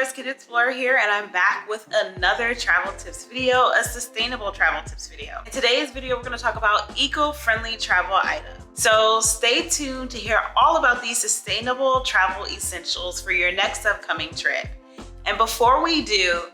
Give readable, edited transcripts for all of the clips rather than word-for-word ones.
Explorers, Kid Explorer here, and I'm back with another travel tips video, a sustainable travel tips video. In today's video, we're going to talk about eco-friendly travel items. So stay tuned to hear all about these sustainable travel essentials for your next upcoming trip. And before we do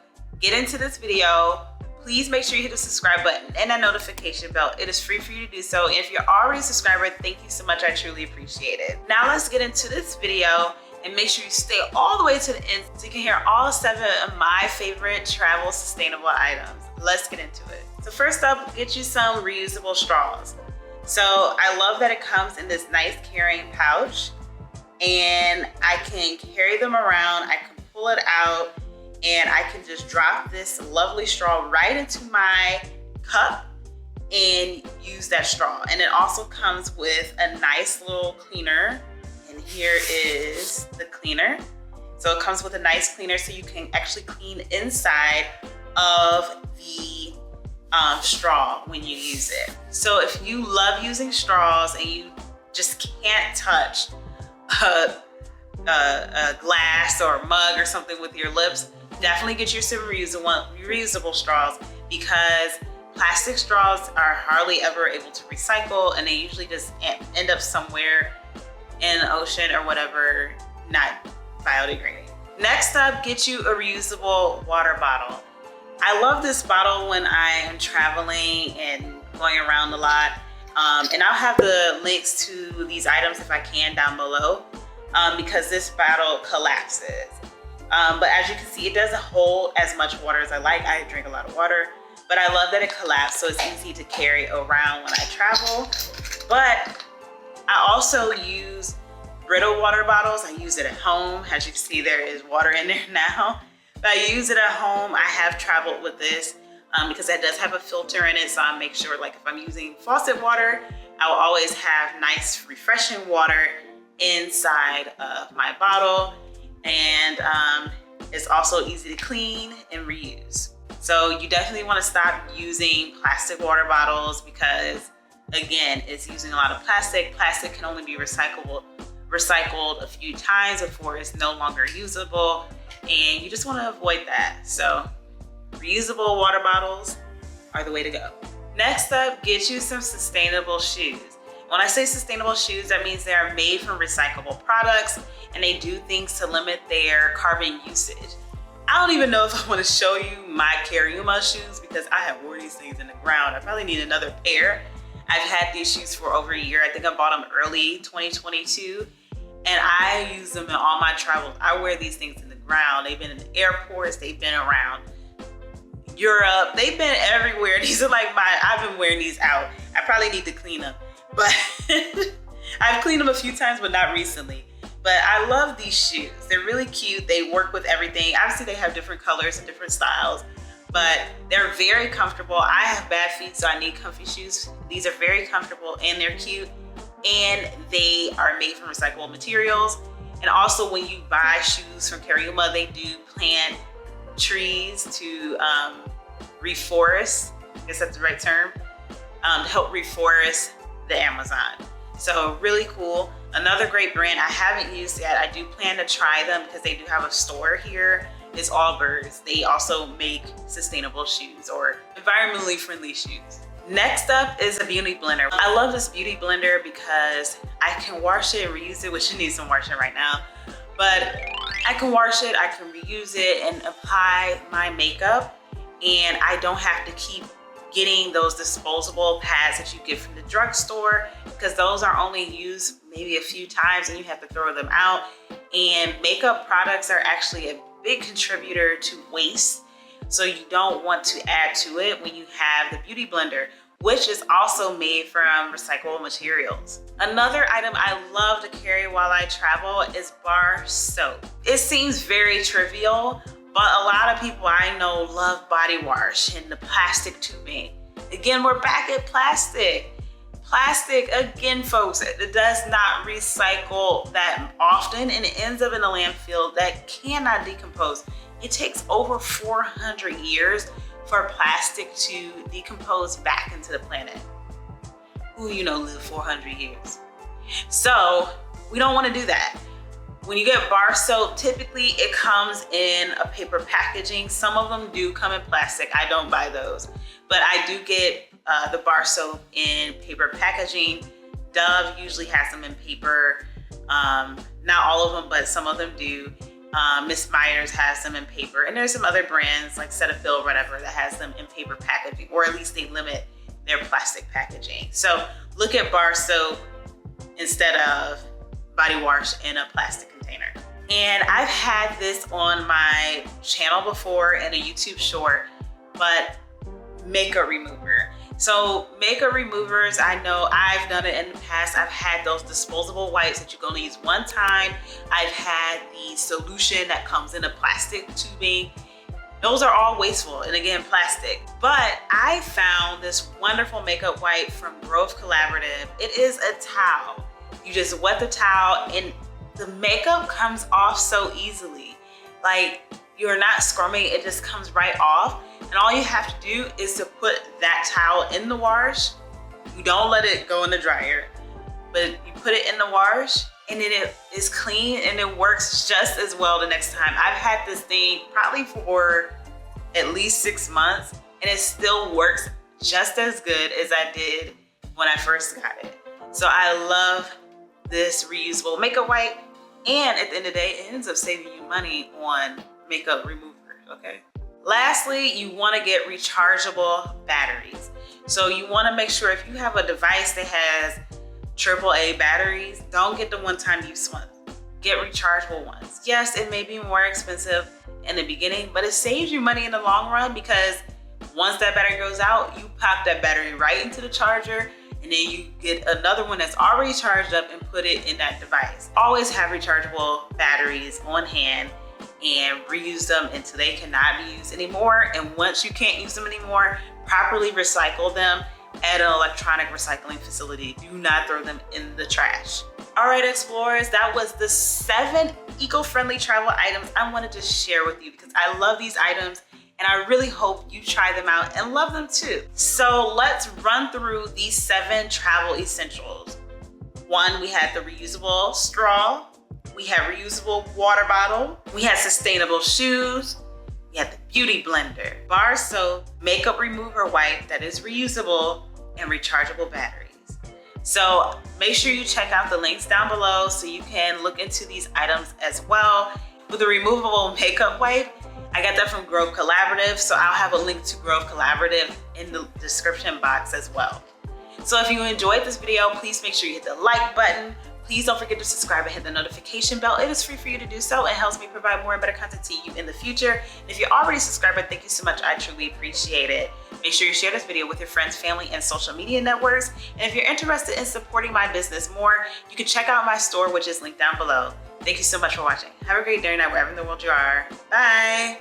get into this video, please make sure you hit the subscribe button and that notification bell. It is free for you to do so. And if you're already a subscriber, thank you so much. I truly appreciate it. Now let's get into this video and make sure you stay all the way to the end so you can hear all 7 of my favorite travel sustainable items. Let's get into it. So first up, get you some reusable straws. So I love that it comes in this nice carrying pouch, and I can carry them around. I can pull it out and I can just drop this lovely straw right into my cup and use that straw. And it also comes with a nice little cleaner. And here is the cleaner. So it comes with a nice cleaner so you can actually clean inside of the straw when you use it. So if you love using straws and you just can't touch a glass or a mug or something with your lips, definitely get you some reusable straws, because plastic straws are hardly ever able to recycle, and they usually just end up somewhere in the ocean or whatever, not biodegrading. Next up, get you a reusable water bottle. I love this bottle when I am traveling and going around a lot. And I'll have the links to these items if I can down below, because this bottle collapses. But as you can see, it doesn't hold as much water as I like. I drink a lot of water, but I love that it collapsed, so it's easy to carry around when I travel. But I also use brittle water bottles. I use it at home. As you can see, there is water in there now. But I use it at home. I have traveled with this because it does have a filter in it. So I make sure, like if I'm using faucet water, I will always have nice, refreshing water inside of my bottle. And it's also easy to clean and reuse. So you definitely want to stop using plastic water bottles, because again, it's using a lot of plastic. Plastic can only be recycled a few times before it's no longer usable, and you just want to avoid that. So reusable water bottles are the way to go. Next up, get you some sustainable shoes. When I say sustainable shoes, that means they are made from recyclable products and they do things to limit their carbon usage. I don't even know if I want to show you my Cariuma shoes, because I have worn these things in the ground. I probably need another pair. I've had these shoes for over a year. I think I bought them early 2022, and I use them in all my travels. I wear these things in the ground. They've been in the airports. They've been around Europe. They've been everywhere. These are like I've been wearing these out. I probably need to clean them, but I've cleaned them a few times, but not recently. But I love these shoes. They're really cute. They work with everything. Obviously, they have different colors and different styles, but they're very comfortable. I have bad feet, so I need comfy shoes. These are very comfortable and they're cute, and they are made from recyclable materials. And also, when you buy shoes from Cariuma, they do plant trees to reforest, I guess that's the right term, to help reforest the Amazon. So really cool. Another great brand I haven't used yet. I do plan to try them because they do have a store here. It's Allbirds. They also make sustainable shoes, or environmentally friendly shoes. Next up is a beauty blender. I love this beauty blender because I can wash it and reuse it, which it needs some washing right now. But I can wash it, I can reuse it and apply my makeup, and I don't have to keep getting those disposable pads that you get from the drugstore, because those are only used maybe a few times and you have to throw them out. And makeup products are actually a big contributor to waste, so you don't want to add to it when you have the beauty blender, which is also made from recyclable materials. Another item I love to carry while I travel is bar soap. It seems very trivial, but a lot of people I know love body wash and the plastic tubing. Again, we're back at plastic. Plastic, again, folks, it does not recycle that often, and it ends up in a landfill that cannot decompose. It takes over 400 years for plastic to decompose back into the planet. Who live 400 years? So we don't want to do that. When you get bar soap, typically it comes in a paper packaging. Some of them do come in plastic. I don't buy those, but I do get the bar soap in paper packaging. Dove usually has them in paper. Not all of them, but some of them do. Miss Myers has them in paper, and there's some other brands like Cetaphil or whatever that has them in paper packaging, or at least they limit their plastic packaging. So look at bar soap instead of body wash in a plastic container. And I've had this on my channel before in a YouTube short, but makeup remover. So makeup removers, I know I've done it in the past. I've had those disposable wipes that you're gonna use one time. I've had the solution that comes in a plastic tubing. Those are all wasteful, and again, plastic. But I found this wonderful makeup wipe from Grove Collaborative. It is a towel. You just wet the towel and the makeup comes off so easily. Like, you're not scrumming, it just comes right off. And all you have to do is to put that towel in the wash. You don't let it go in the dryer, but you put it in the wash and then it is clean and it works just as well the next time. I've had this thing probably for at least 6 months and it still works just as good as I did when I first got it. So I love this reusable makeup wipe, and at the end of the day, it ends up saving you money on makeup remover, okay? Lastly, you wanna get rechargeable batteries. So you wanna make sure if you have a device that has AAA batteries, don't get the one-time use ones. Get rechargeable ones. Yes, it may be more expensive in the beginning, but it saves you money in the long run, because once that battery goes out, you pop that battery right into the charger, and then you get another one that's already charged up and put it in that device. Always have rechargeable batteries on hand and reuse them until they cannot be used anymore. And once you can't use them anymore, properly recycle them at an electronic recycling facility. Do not throw them in the trash. All right, explorers, that was the 7 eco-friendly travel items I wanted to share with you, because I love these items and I really hope you try them out and love them too. So let's run through these 7 travel essentials. 1, we had the reusable straw. We have reusable water bottle. We had sustainable shoes. We had the beauty blender, bar soap, makeup remover wipe that is reusable, and rechargeable batteries. So make sure you check out the links down below so you can look into these items as well. With the removable makeup wipe, I got that from Grove Collaborative, so I'll have a link to Grove Collaborative in the description box as well. So if you enjoyed this video, please make sure you hit the like button. Please don't forget to subscribe and hit the notification bell. It is free for you to do so and helps me provide more and better content to you in the future. And if you're already a subscriber, thank you so much. I truly appreciate it. Make sure you share this video with your friends, family, and social media networks. And if you're interested in supporting my business more, you can check out my store, which is linked down below. Thank you so much for watching. Have a great day or night wherever in the world you are. Bye.